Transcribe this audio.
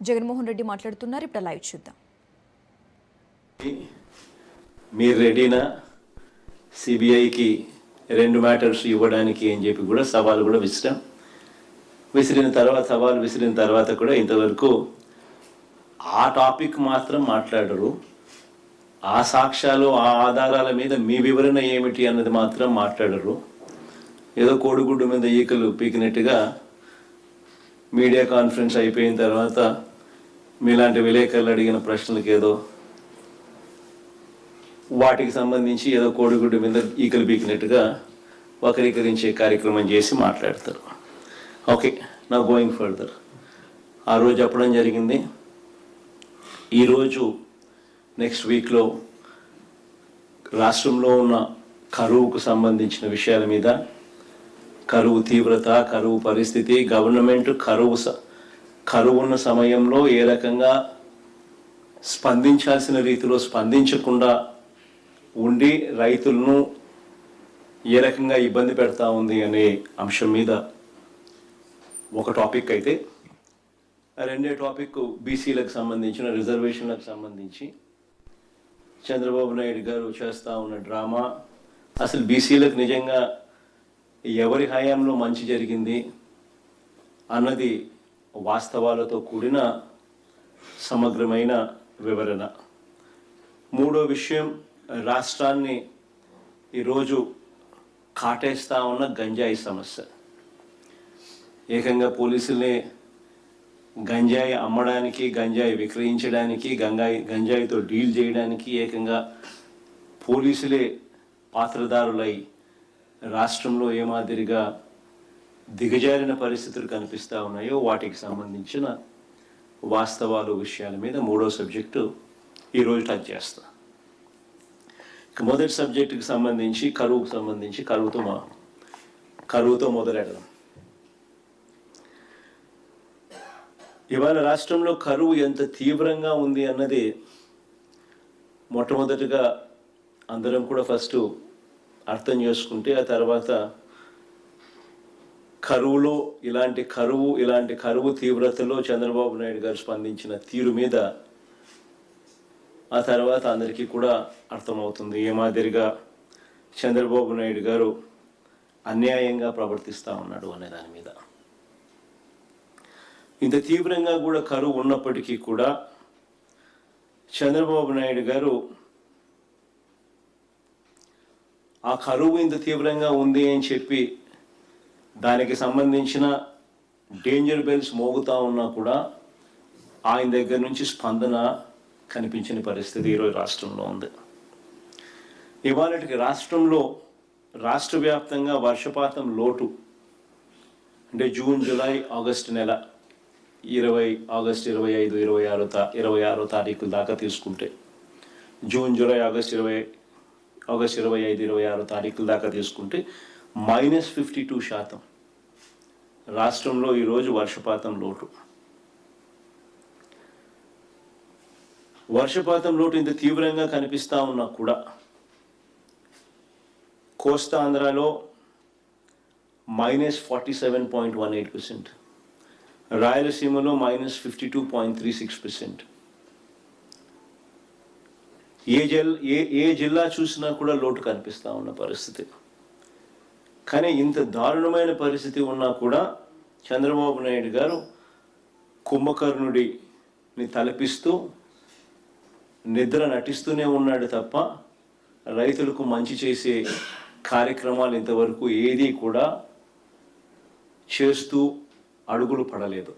జగన్మోహన్ రెడ్డి మాట్లాడుతున్నారు. ఇప్పుడు లైవ్ చూద్దాం. మీరు రెడీనా సిబిఐకి 2 మ్యాటర్స్ ఇవ్వడానికి అని చెప్పి కూడా సవాల్ కూడా సవాల్ విసిరిన తర్వాత కూడా ఇంతవరకు ఆ టాపిక్ మాత్రం మాట్లాడరు. ఆ సాక్ష్యాలు ఆ ఆధారాల మీద మీ వివరణ ఏమిటి అన్నది మాత్రం మాట్లాడరు. ఏదో కోడిగుడ్డు మీద ఈకలు పీకినట్టుగా మీడియా కాన్ఫరెన్స్ అయిపోయిన తర్వాత మీలాంటి విలేకరులు అడిగిన ప్రశ్నలకు ఏదో వాటికి సంబంధించి ఏదో కోడిగుడ్డు మీద ఈకలు పీకినట్టుగా వక్రీకరించే కార్యక్రమం చేసి మాట్లాడతారు. ఓకే, నా గోయింగ్ ఫర్దర్. ఆ రోజు చెప్పడం జరిగింది, ఈరోజు నెక్స్ట్ వీక్లో రాష్ట్రంలో ఉన్న కరువుకు సంబంధించిన విషయాల మీద, కరువు తీవ్రత, కరువు పరిస్థితి, గవర్నమెంట్ కరువు ఉన్న సమయంలో ఏ రకంగా స్పందించాల్సిన రీతిలో స్పందించకుండా ఉండి రైతులను ఏ రకంగా ఇబ్బంది పెడతా ఉంది అనే అంశం మీద ఒక టాపిక్ అయితే, రెండో టాపిక్ బీసీలకు సంబంధించిన రిజర్వేషన్లకు సంబంధించి చంద్రబాబు నాయుడు గారు చేస్తూ ఉన్న డ్రామా. అసలు బీసీలకు నిజంగా ఎవరి హయాంలో మంచి జరిగింది అన్నది వాస్తవాలతో కూడిన సమగ్రమైన వివరణ. మూడో విషయం, రాష్ట్రాన్ని ఈరోజు కాటేస్తూ ఉన్న గంజాయి సమస్య. ఏకంగా పోలీసులే గంజాయి అమ్మడానికి, గంజాయి విక్రయించడానికి, గంజాయితో డీల్ చేయడానికి ఏకంగా పోలీసులే పాత్రదారులై రాష్ట్రంలో ఏ మాదిరిగా దిగజారిన పరిస్థితులు కనిపిస్తూ ఉన్నాయో వాటికి సంబంధించిన వాస్తవాలు విషయాల మీద మూడో సబ్జెక్టు ఈరోజు టచ్ చేస్తా. మొదటి సబ్జెక్టుకి సంబంధించి కరువుకు సంబంధించి కరువుతో మొదలెడదాం. ఇవాళ రాష్ట్రంలో కరువు ఎంత తీవ్రంగా ఉంది అన్నది మొట్టమొదటిగా అందరం కూడా ఫస్ట్ అర్థం చేసుకుంటే, ఆ తర్వాత ఇలాంటి కరువు తీవ్రతలో చంద్రబాబు నాయుడు గారు స్పందించిన తీరు మీద ఆ తర్వాత అందరికీ కూడా అర్థమవుతుంది ఏ మాదిరిగా చంద్రబాబు నాయుడు గారు అన్యాయంగా ప్రవర్తిస్తూ ఉన్నాడు అనే దాని మీద. ఇంత తీవ్రంగా కూడా కరువు ఉన్నప్పటికీ కూడా చంద్రబాబు నాయుడు గారు ఆ కరువు ఇంత తీవ్రంగా ఉంది అని చెప్పి దానికి సంబంధించిన డేంజర్ బెల్స్ మోగుతూ ఉన్నా కూడా ఆయన దగ్గర నుంచి స్పందన కనిపించిన పరిస్థితి ఈరోజు రాష్ట్రంలో ఉంది. ఇవాళకి రాష్ట్ర వ్యాప్తంగా వర్షపాతం లోటు అంటే జూన్, జూలై, ఆగస్టు నెల 25, 26 తారీఖుల దాకా తీసుకుంటే, జూన్, జూలై, ఆగస్ట్ 25, 26 తారీఖుల దాకా తీసుకుంటే -52% రాష్ట్రంలో ఈరోజు వర్షపాతం లోటు. వర్షపాతం లోటు ఇంత తీవ్రంగా కనిపిస్తూ ఉన్నా కూడా కోస్తా ఆంధ్రాలో -47.18%, రాయలసీమలో -52.36%. ఏ జిల్లా చూసినా కూడా లోటు కనిపిస్తూ ఉన్న పరిస్థితి. కానీ ఇంత దారుణమైన పరిస్థితి ఉన్నా కూడా చంద్రబాబు నాయుడు గారు కుంభకర్ణుడిని తలపిస్తూ నిద్ర నటిస్తూనే ఉన్నాడు తప్ప రైతులకు మంచి చేసే కార్యక్రమాలు ఇంతవరకు ఏదీ కూడా చేస్తూ అడుగులు పడలేదు.